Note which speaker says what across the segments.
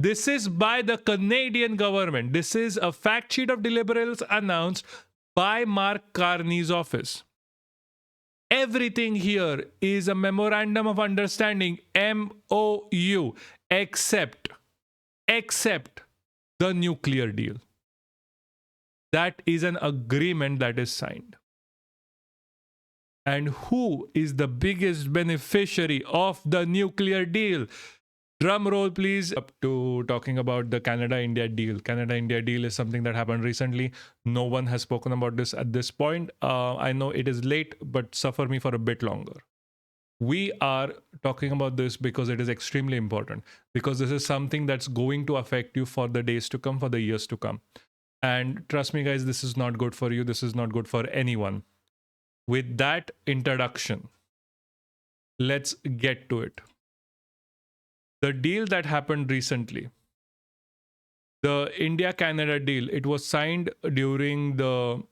Speaker 1: This is by the Canadian government. This is a fact sheet of deliverables announced by Mark Carney's office. Everything here is a memorandum of understanding, MOU, except the nuclear deal. That is an agreement that is signed. And who is the biggest beneficiary of the nuclear deal? Drum roll, please. Up to talking about the Canada-India deal. Canada-India deal is something that happened recently. No one has spoken about this at this point. I know it is late, but suffer me for a bit longer. We are talking about this because it is extremely important, because this is something that's going to affect you for the days to come, for the years to come. And trust me, guys, this is not good for you. This is not good for anyone. With that introduction, let's get to it. The deal that happened recently, the India-Canada deal, it was signed during the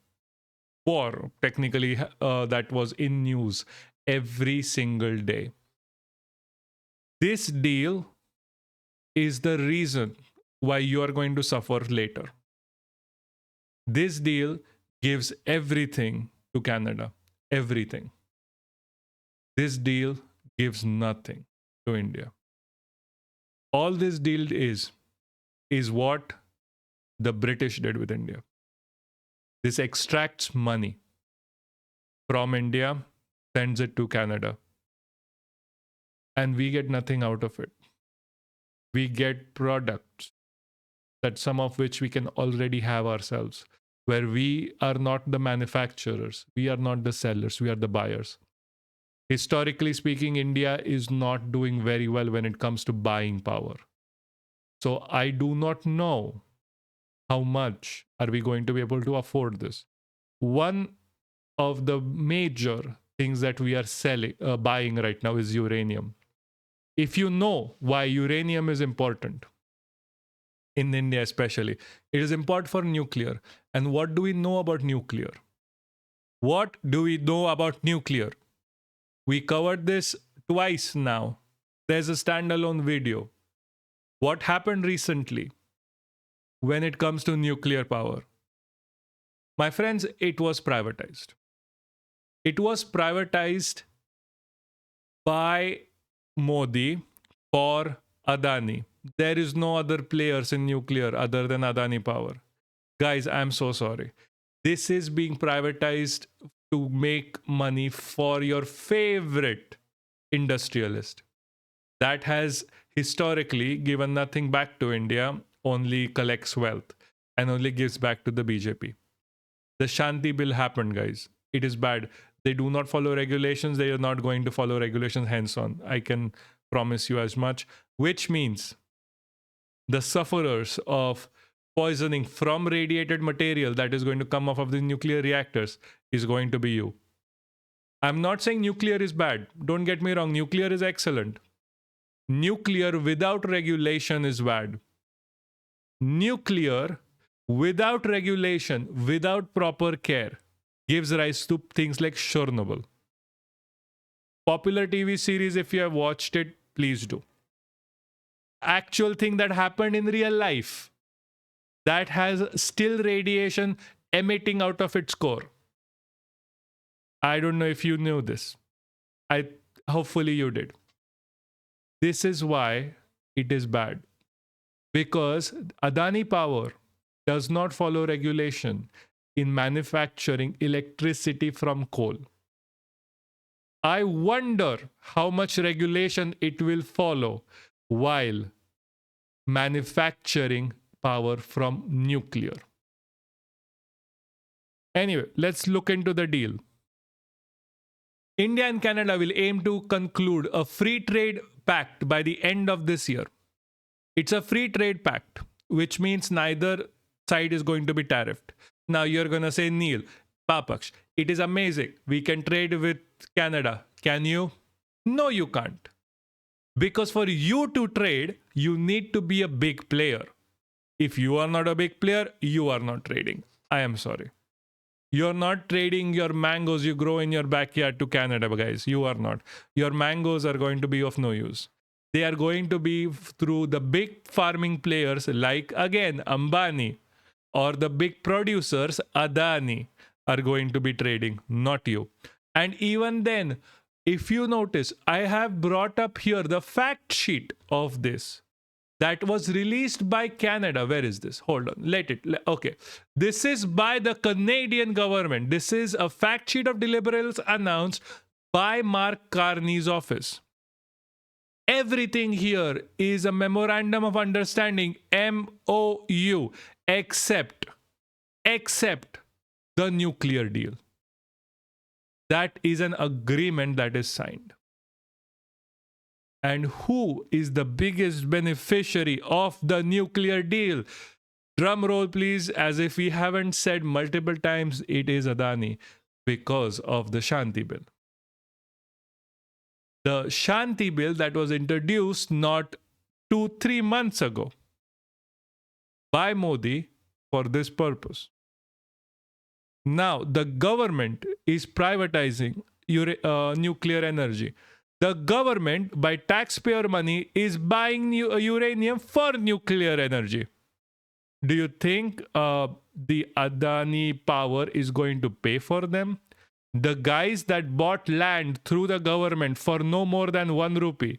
Speaker 1: war, technically, that was in news every single day. This deal is the reason why you are going to suffer later. This deal gives everything to Canada. Everything. This deal gives nothing to India. All this deal is what the British did with India. This extracts money from India, sends it to Canada, and we get nothing out of it. We get products that some of which we can already have ourselves, where we are not the manufacturers, we are not the sellers, we are the buyers. Historically speaking, India is not doing very well when it comes to buying power. So I do not know how much are we going to be able to afford this. One of the major things that we are buying right now is uranium. If you know why uranium is important, in India especially, it is important for nuclear. And what do we know about nuclear? What do we know about nuclear? We covered this twice now. There's a standalone video. What happened recently when it comes to nuclear power? My friends, it was privatized. It was privatized by Modi for Adani. There is no other players in nuclear other than Adani Power. Guys, I'm so sorry. This is being privatized to make money for your favorite industrialist that has historically given nothing back to India, only collects wealth and only gives back to the BJP. The Shanti bill happened, guys. It is bad. They do not follow regulations. They are not going to follow regulations hence on. I can promise you as much, which means the sufferers of poisoning from radiated material that is going to come off of the nuclear reactors is going to be you. I'm not saying nuclear is bad. Don't get me wrong. Nuclear is excellent. Nuclear without regulation is bad. Nuclear without regulation, without proper care, gives rise to things like Chernobyl. Popular TV series, if you have watched it, please do. Actual thing that happened in real life that has still radiation emitting out of its core. I don't know if you knew this. Hopefully you did. This is why it is bad. Because Adani Power does not follow regulation in manufacturing electricity from coal. I wonder how much regulation it will follow while manufacturing power from nuclear. Anyway, let's look into the deal. India and Canada will aim to conclude a free trade pact by the end of this year. It's a free trade pact, which means neither side is going to be tariffed. Now you're going to say, Neil, Papaksh, it is amazing. We can trade with Canada. Can you? No, you can't. Because for you to trade, you need to be a big player. If you are not a big player, you are not trading. I am sorry. You're not trading your mangoes you grow in your backyard to Canada, guys. You are not. Your mangoes are going to be of no use. They are going to be through the big farming players like, again, Ambani, or the big producers, Adani, are going to be trading, not you. And even then, if you notice, I have brought up here the fact sheet of this that was released by Canada. Where is this? Hold on. Okay. This is by the Canadian government. This is a fact sheet of deliverables announced by Mark Carney's office. Everything here is a memorandum of understanding, MOU, except the nuclear deal. That is an agreement that is signed. And who is the biggest beneficiary of the nuclear deal? Drum roll, please, as if we haven't said multiple times, it is Adani, because of the Shanti Bill. The Shanti Bill that was introduced not 2-3 months ago by Modi for this purpose. Now, the government is privatizing nuclear energy. The government, by taxpayer money, is buying uranium for nuclear energy. Do you think the Adani Power is going to pay for them? The guys that bought land through the government for no more than 1 rupee,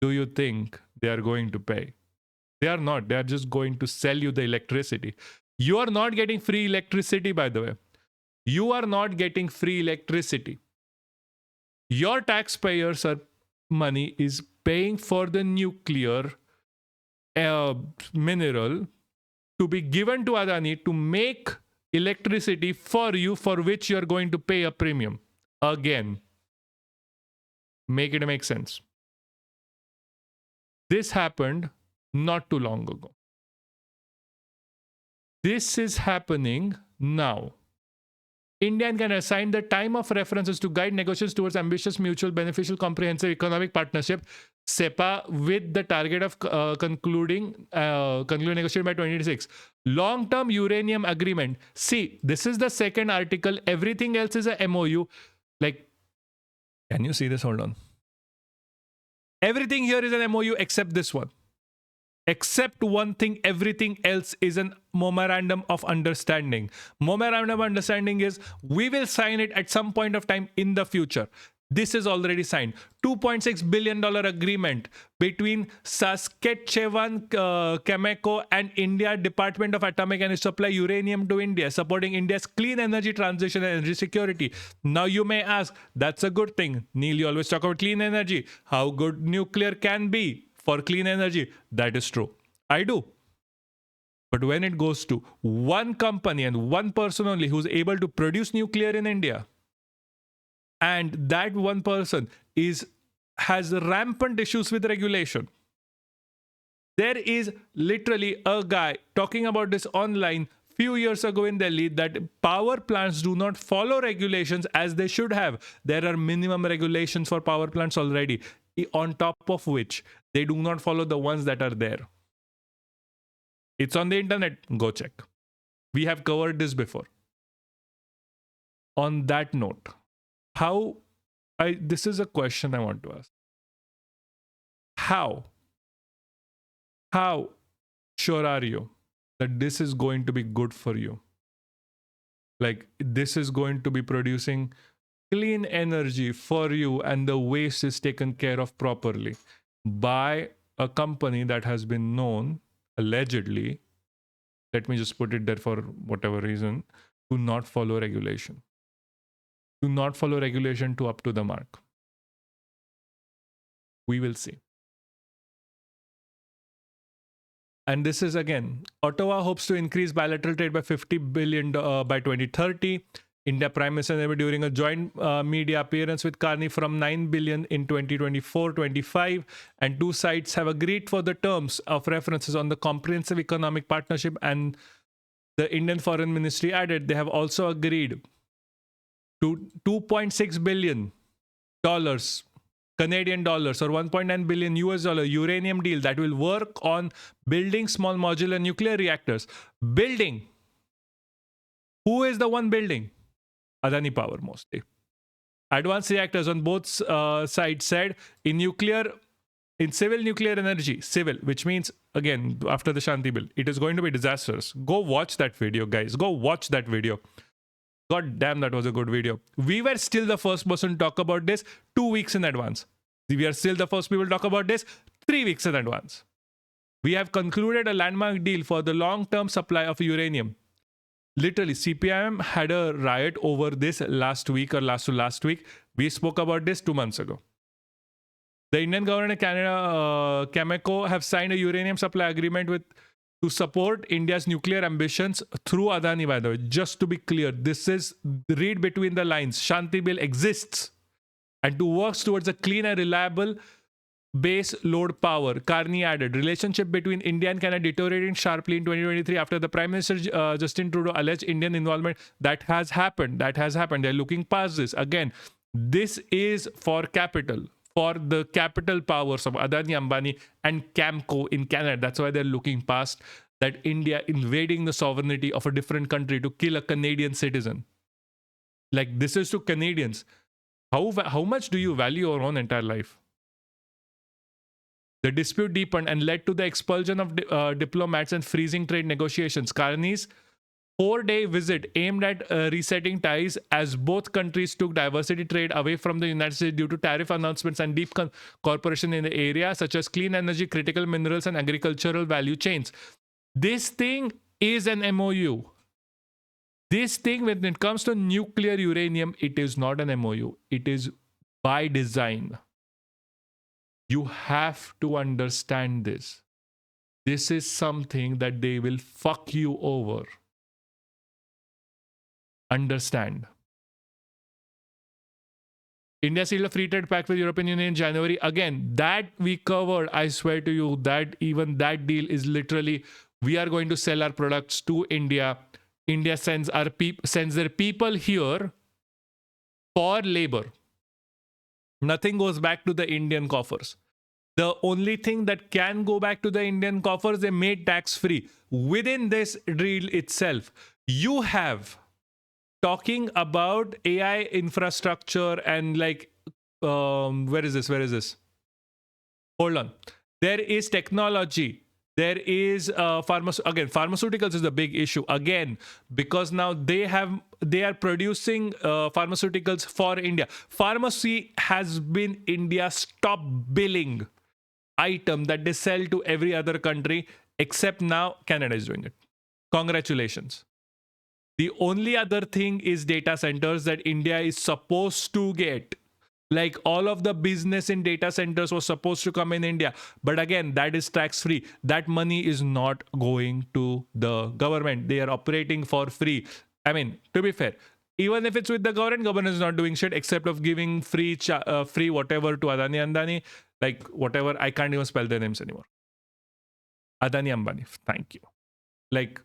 Speaker 1: do you think they are going to pay? They are not. They are just going to sell you the electricity. You are not getting free electricity, by the way. You are not getting free electricity. Your taxpayers' money is paying for the nuclear mineral to be given to Adani to make electricity for you, for which you are going to pay a premium. Again, make it make sense. This happened not too long ago. This is happening now. India and Canada signed the time of references to guide negotiations towards ambitious, mutual, beneficial, comprehensive economic partnership, SEPA, with the target of concluding negotiation by 2026. Long-term uranium agreement. See, this is the second article. Everything else is a MOU. Like, can you see this? Hold on. Everything here is an MOU except this one. Except one thing, everything else is a memorandum of understanding. Memorandum of understanding is we will sign it at some point of time in the future. This is already signed. $2.6 billion agreement between Saskatchewan Cameco and India Department of Atomic Energy supply uranium to India, supporting India's clean energy transition and energy security. Now you may ask, that's a good thing. Neil, you always talk about clean energy. How good nuclear can be for clean energy. That is true. I do. But when it goes to one company and one person only who's able to produce nuclear in India, and that one person has rampant issues with regulation. There is literally a guy talking about this online few years ago in Delhi that power plants do not follow regulations as they should have. There are minimum regulations for power plants already, on top of which they do not follow the ones that are there. It's on the internet. Go check. We have covered this before. On that note, this is a question I want to ask. How sure are you that this is going to be good for you? Like, this is going to be producing clean energy for you and the waste is taken care of properly by a company that has been known, allegedly, let me just put it there for whatever reason, to not follow regulation. Do not follow regulation to up to the mark. We will see. And this is, again, Ottawa hopes to increase bilateral trade by $50 billion by 2030. India Prime Minister during a joint media appearance with Carney from $9 billion in 2024-25. And two sides have agreed for the terms of references on the comprehensive economic partnership. And the Indian Foreign Ministry added they have also agreed to $2.6 billion Canadian dollars or 1.9 billion US dollar uranium deal that will work on building small modular nuclear reactors. Building. Who is the one building? Adani Power mostly. Advanced reactors on both sides said in civil nuclear energy, civil, which means again after the Shanti bill, it is going to be disastrous. Go watch that video, guys. Go watch that video. God damn, that was a good video. We were still the first person to talk about this 2 weeks in advance. We are still the first people to talk about this 3 weeks in advance. We have concluded a landmark deal for the long-term supply of uranium. Literally, CPIM had a riot over this last week or last to last week. We spoke about this 2 months ago. The Indian government and Canada, Cameco have signed a uranium supply agreement to support India's nuclear ambitions through Adani, by the way. Just to be clear, this is, read between the lines, Shanti Bill exists. And to work towards a clean and reliable base load power. Carney added, relationship between India and Canada deteriorating sharply in 2023 after the Prime Minister Justin Trudeau alleged Indian involvement. That has happened. They're looking past this. Again, this is for capital, for the capital powers of Adani, Ambani and Camco in Canada. That's why they're looking past that India invading the sovereignty of a different country to kill a Canadian citizen. Like, this is to Canadians. How much do you value your own entire life? The dispute deepened and led to the expulsion of diplomats and freezing trade negotiations. Carney's 4-day visit aimed at resetting ties as both countries took diversity trade away from the United States due to tariff announcements and deep cooperation in the area, such as clean energy, critical minerals, and agricultural value chains. This thing is an MOU. This thing, when it comes to nuclear uranium, it is not an MOU. It is by design. You have to understand this. This is something that they will fuck you over. Understand. India sealed a free trade pact with European Union in January. Again, that we covered. I swear to you that even that deal is literally, we are going to sell our products to India. India sends their people here for labor. Nothing goes back to the Indian coffers. The only thing that can go back to the Indian coffers, they made tax-free. Within this deal itself, you have talking about AI infrastructure and like, where is this? Hold on. There is technology. There is pharmaceuticals is the big issue again, because now they are producing pharmaceuticals for India. Pharmacy has been India's top billing item that they sell to every other country, except now Canada is doing it. Congratulations. The only other thing is data centers that India is supposed to get. Like, all of the business in data centers was supposed to come in India. But again, that is tax-free. That money is not going to the government. They are operating for free. I mean, to be fair, even if it's with the government is not doing shit except of giving free whatever to Adani Andani. Like, whatever. I can't even spell their names anymore. Adani Ambani. Thank you. Like,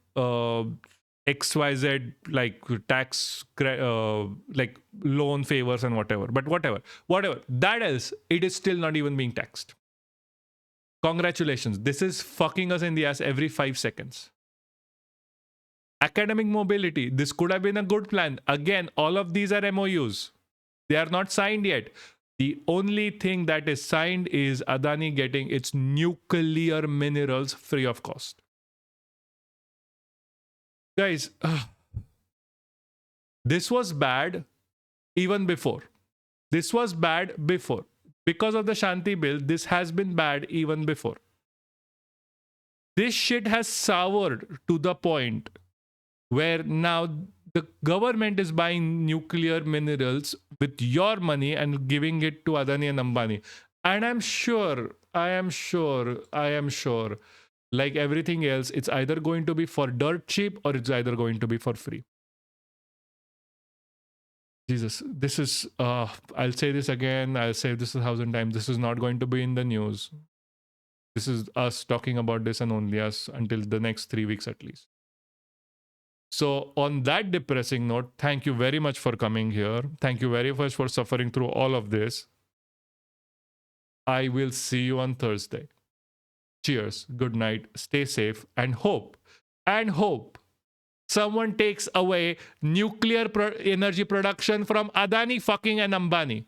Speaker 1: XYZ, like tax, like loan favors and whatever. But whatever. That else, it is still not even being taxed. Congratulations. This is fucking us in the ass every 5 seconds. Academic mobility. This could have been a good plan. Again, all of these are MOUs. They are not signed yet. The only thing that is signed is Adani getting its nuclear minerals free of cost. Guys, this was bad even before. This was bad before. Because of the Shanti bill, this has been bad even before. This shit has soured to the point where now the government is buying nuclear minerals with your money and giving it to Adani and Ambani. And I am sure, like everything else, it's either going to be for dirt cheap or it's either going to be for free. Jesus, this is, I'll say this again, I'll say this 1,000 times. This is not going to be in the news. This is us talking about this and only us until the next 3 weeks at least. So on that depressing note, thank you very much for coming here. Thank you very much for suffering through all of this. I will see you on Thursday. Cheers, good night, stay safe, and hope someone takes away nuclear energy production from Adani fucking and Ambani.